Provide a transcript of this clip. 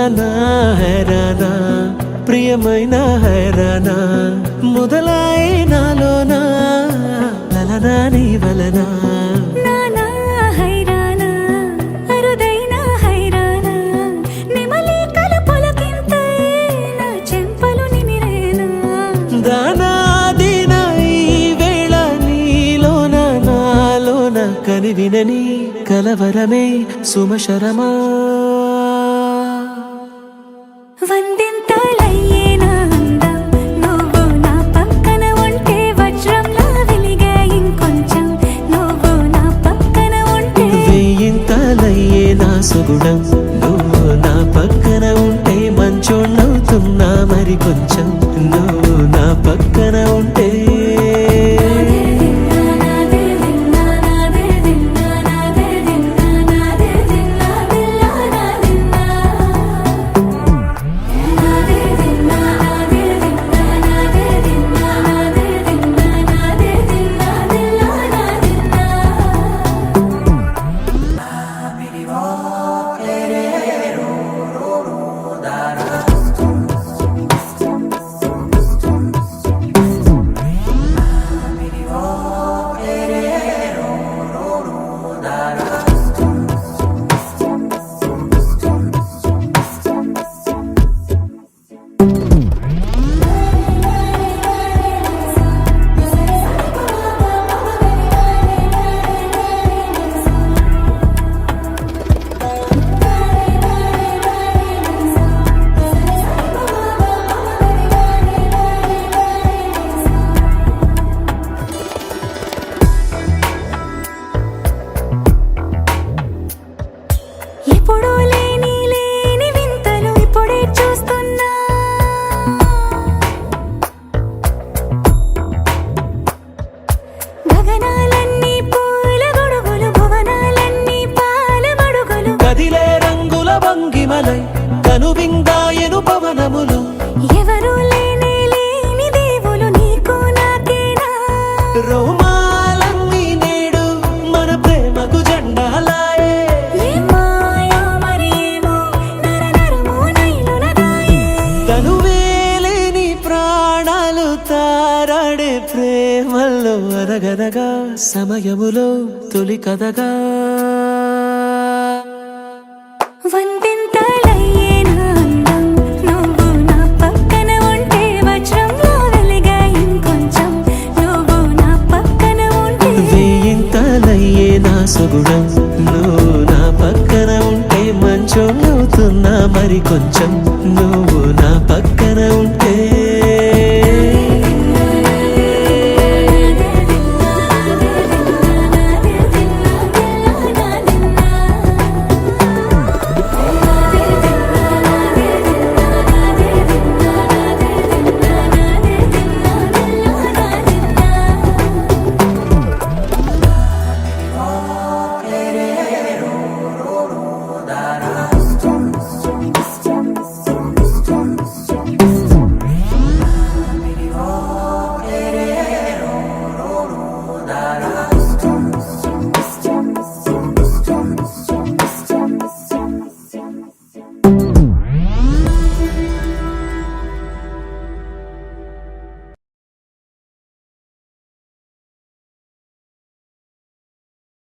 హైరానా హైరానా ప్రియమైన హైరానా మొదలై నాలోనా లలనా నీ వలనా కనివినని కలవరమే సుమశరమా వందింతలయ్యేనా అందం నువ్వు నా పక్కన ఉంటే వజ్రంలా వెలిగే ఇంకొంచెం నువ్వు నా పక్కన ఉంటే వెయ్యింతలయ్యేనా సుగుణం నువ్వు నా పక్కన ఉంటే మంచోణ్ణవుతున్నా మరి కొంచెం నువ్వు నా పక్కన ఉంటే ఎప్పుడూ లేని వింతలు ఇప్పుడే చూస్తున్నా గగనాలన్నీ పూల గొడుగులు భువనాలన్నీ పాల మడుగులు కదిలే రంగుల భంగిమలై కనువిందాయను పవనములు ఎవరు లేని దేవులు నీకు నాకేనా రోమాలన్నీ నేడు మన ప్రేమకు జెండాలాయే తనువేలేని ప్రాణాలు తారాడే ప్రేమల్లో అరగదగా సమయములో తొలి కథగా వందింతలయ్యేనా అందం నువ్వు నా పక్కన ఉంటే వజ్రంలా వెలిగే ఇంకొంచెం నువ్వు నా పక్కన ఉంటే వెయ్యింతలయ్యేనా సుగుణం నువ్వు నా పక్కన ఉంటే మంచోణ్ణవుతున్నా మరి కొంచెం